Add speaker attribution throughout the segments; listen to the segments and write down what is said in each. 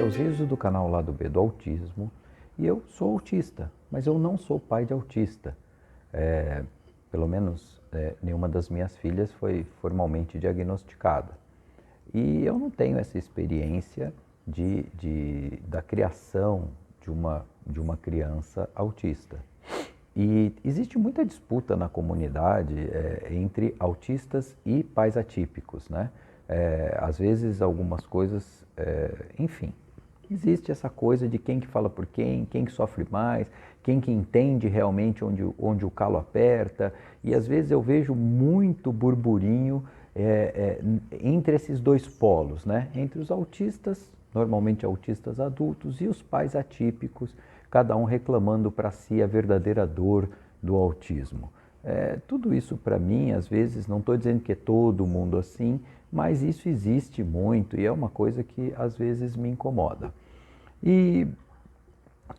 Speaker 1: os vídeos do canal Lado B do Autismo e eu sou autista, mas eu não sou pai de autista. Pelo menos nenhuma das minhas filhas foi formalmente diagnosticada. E eu não tenho essa experiência da criação de uma criança autista. E existe muita disputa na comunidade entre autistas e pais atípicos, né? Às vezes algumas coisas, enfim, existe essa coisa de quem que fala por quem que sofre mais, quem que entende realmente onde o calo aperta, e às vezes eu vejo muito burburinho entre esses dois polos, né? Entre os autistas, normalmente autistas adultos, e os pais atípicos, cada um reclamando para si a verdadeira dor do autismo. Tudo isso para mim, às vezes, não estou dizendo que é todo mundo assim, mas isso existe muito e é uma coisa que às vezes me incomoda. E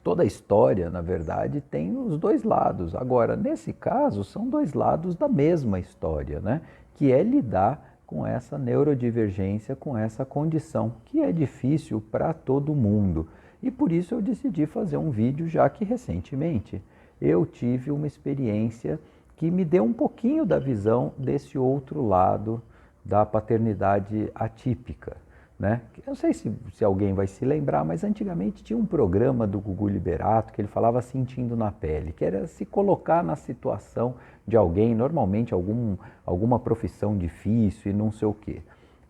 Speaker 1: toda a história, na verdade, tem os dois lados. Agora, nesse caso, são dois lados da mesma história, né? Que é lidar com essa neurodivergência, com essa condição, que é difícil para todo mundo. E por isso eu decidi fazer um vídeo, já que recentemente eu tive uma experiência que me deu um pouquinho da visão desse outro lado da paternidade atípica, né? Eu não sei se alguém vai se lembrar, mas antigamente tinha um programa do Gugu Liberato que ele falava sentindo na pele, que era se colocar na situação de alguém, normalmente alguma profissão difícil e não sei o quê.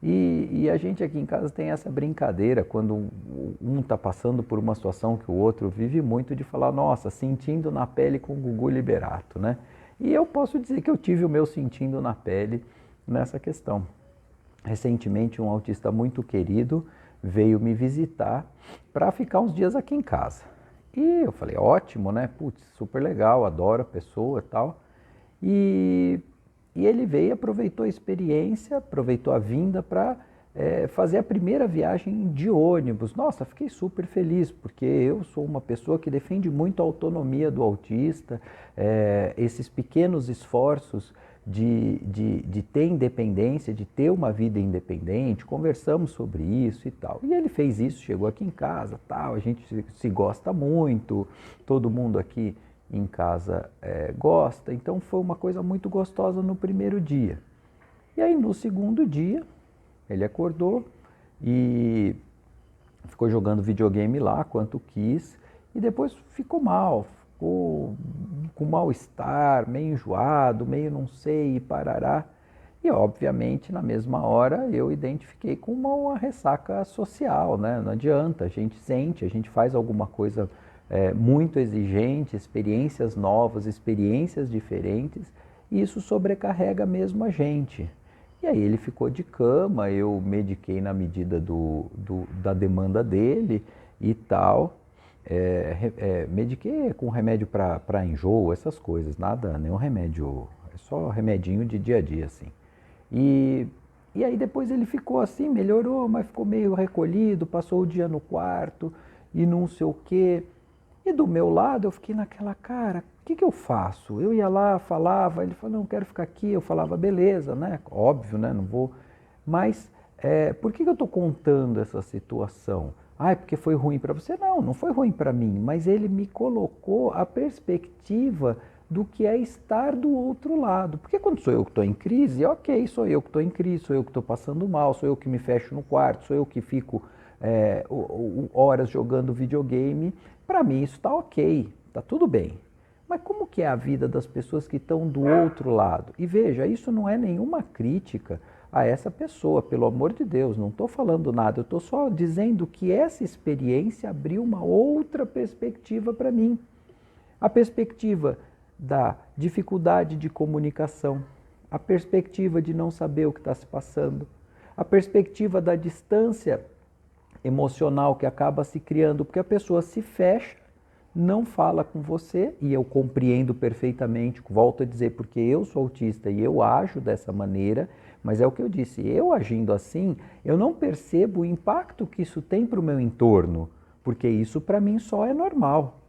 Speaker 1: E a gente aqui em casa tem essa brincadeira, quando um está passando por uma situação que o outro vive muito, de falar, nossa, sentindo na pele com o Gugu Liberato, né? E eu posso dizer que eu tive o meu sentindo na pele nessa questão. Recentemente, um autista muito querido veio me visitar para ficar uns dias aqui em casa. E eu falei, ótimo, né? Putz, super legal, adoro a pessoa e tal. E ele veio, aproveitou a experiência, aproveitou a vinda para fazer a primeira viagem de ônibus. Nossa, fiquei super feliz, porque eu sou uma pessoa que defende muito a autonomia do autista, esses pequenos esforços de ter independência, de ter uma vida independente, conversamos sobre isso e tal. E ele fez isso, chegou aqui em casa, tal, a gente se gosta muito, todo mundo aqui em casa gosta, então foi uma coisa muito gostosa no primeiro dia. E aí no segundo dia, ele acordou e ficou jogando videogame lá quanto quis, e depois ficou mal, ficou com mal-estar, meio enjoado, meio não sei, parará. E obviamente na mesma hora eu identifiquei com uma ressaca social, né? Não adianta, a gente sente, a gente faz alguma coisa muito exigente, experiências novas, experiências diferentes, e isso sobrecarrega mesmo a gente. E aí ele ficou de cama, eu mediquei na medida da demanda dele e tal. Mediquei com remédio para enjoo, essas coisas, nada, nenhum remédio, é só remedinho de dia a dia, assim. E aí depois ele ficou assim, melhorou, mas ficou meio recolhido, passou o dia no quarto e não sei o quê. E do meu lado eu fiquei naquela, cara, o que eu faço? Eu ia lá, falava, ele falou, não, quero ficar aqui. Eu falava, beleza, né? Óbvio, né? Não vou. Mas por que eu estou contando essa situação? Ah, é porque foi ruim para você? Não, não foi ruim para mim, mas ele me colocou a perspectiva do que é estar do outro lado. Porque quando sou eu que estou em crise, ok, sou eu que estou em crise, sou eu que estou passando mal, sou eu que me fecho no quarto, sou eu que fico horas jogando videogame. Para mim isso está ok, está tudo bem. Mas como que é a vida das pessoas que estão do outro lado? E veja, isso não é nenhuma crítica a essa pessoa, pelo amor de Deus, não estou falando nada, eu estou só dizendo que essa experiência abriu uma outra perspectiva para mim. A perspectiva da dificuldade de comunicação, a perspectiva de não saber o que está se passando, a perspectiva da distância emocional que acaba se criando, porque a pessoa se fecha, não fala com você, e eu compreendo perfeitamente, volto a dizer, porque eu sou autista e eu ajo dessa maneira, mas é o que eu disse, eu agindo assim, eu não percebo o impacto que isso tem para o meu entorno, porque isso para mim só é normal,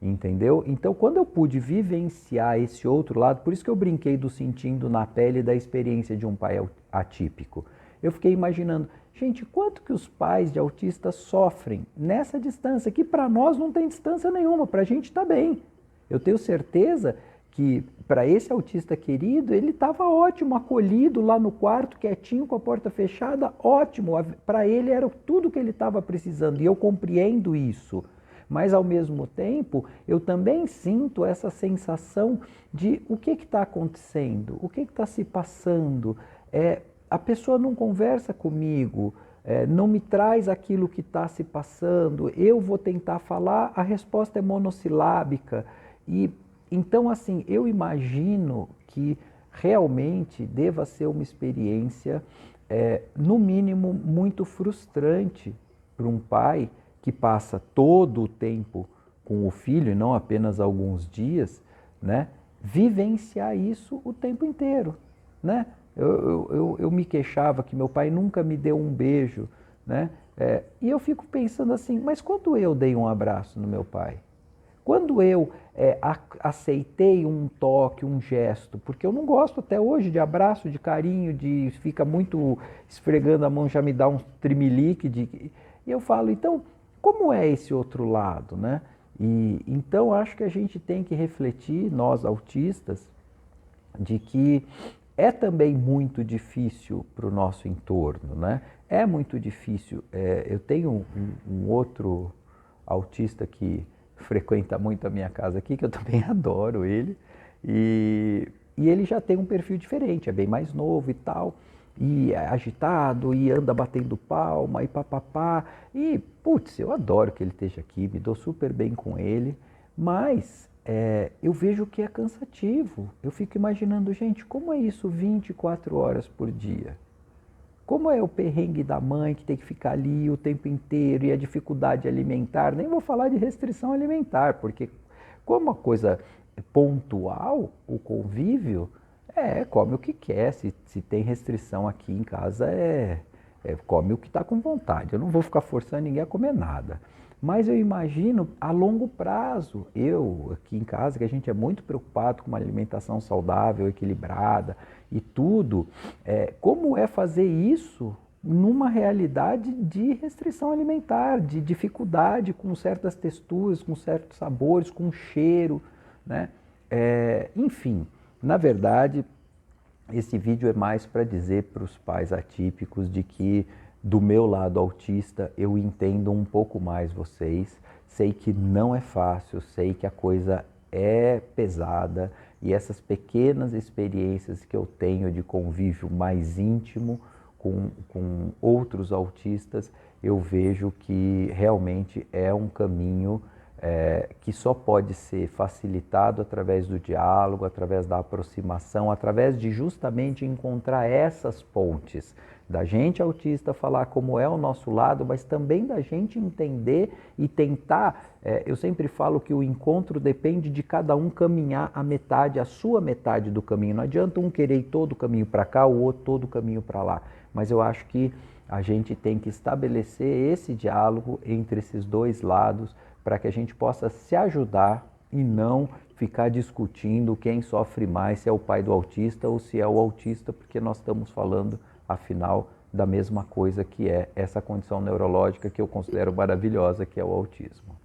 Speaker 1: entendeu? Então quando eu pude vivenciar esse outro lado, por isso que eu brinquei do sentindo na pele da experiência de um pai atípico, eu fiquei imaginando, gente, quanto que os pais de autistas sofrem nessa distância, que para nós não tem distância nenhuma, para a gente está bem. Eu tenho certeza que para esse autista querido, ele estava ótimo, acolhido lá no quarto, quietinho, com a porta fechada, ótimo. Para ele era tudo que ele estava precisando e eu compreendo isso. Mas ao mesmo tempo, eu também sinto essa sensação de o que está acontecendo, o que está se passando. A pessoa não conversa comigo, não me traz aquilo que está se passando, eu vou tentar falar, a resposta é monossilábica. E então, assim, eu imagino que realmente deva ser uma experiência, no mínimo, muito frustrante para um pai que passa todo o tempo com o filho, e não apenas alguns dias, né? Vivenciar isso o tempo inteiro, né? Eu me queixava que meu pai nunca me deu um beijo, né? E eu fico pensando assim, mas quando eu dei um abraço no meu pai? Quando eu aceitei um toque, um gesto, porque eu não gosto até hoje de abraço, de carinho, de fica muito esfregando a mão, já me dá um tremelique. E eu falo, então, como é esse outro lado, né? E então acho que a gente tem que refletir, nós autistas, de que é também muito difícil para o nosso entorno, né? É muito difícil. Eu tenho um outro autista que frequenta muito a minha casa aqui, que eu também adoro ele, e ele já tem um perfil diferente, é bem mais novo e tal, e é agitado, e anda batendo palma, e papapá, e putz, eu adoro que ele esteja aqui, me dou super bem com ele, mas eu vejo que é cansativo, eu fico imaginando, gente, como é isso 24 horas por dia? Como é o perrengue da mãe que tem que ficar ali o tempo inteiro e a dificuldade alimentar? Nem vou falar de restrição alimentar, porque como uma coisa pontual, o convívio, come o que quer. Se tem restrição aqui em casa, come o que está com vontade. Eu não vou ficar forçando ninguém a comer nada. Mas eu imagino a longo prazo, eu aqui em casa, que a gente é muito preocupado com uma alimentação saudável, equilibrada e tudo, como é fazer isso numa realidade de restrição alimentar, de dificuldade com certas texturas, com certos sabores, com cheiro, né? Enfim, na verdade, esse vídeo é mais para dizer para os pais atípicos de que do meu lado autista, eu entendo um pouco mais vocês, sei que não é fácil, sei que a coisa é pesada e essas pequenas experiências que eu tenho de convívio mais íntimo com outros autistas, eu vejo que realmente é um caminho que só pode ser facilitado através do diálogo, através da aproximação, através de justamente encontrar essas pontes, da gente autista falar como é o nosso lado, mas também da gente entender e tentar, eu sempre falo que o encontro depende de cada um caminhar a metade, a sua metade do caminho, não adianta um querer ir todo o caminho para cá, o outro todo o caminho para lá, mas eu acho que a gente tem que estabelecer esse diálogo entre esses dois lados, para que a gente possa se ajudar e não ficar discutindo quem sofre mais, se é o pai do autista ou se é o autista, porque nós estamos falando, afinal, da mesma coisa que é essa condição neurológica que eu considero maravilhosa, que é o autismo.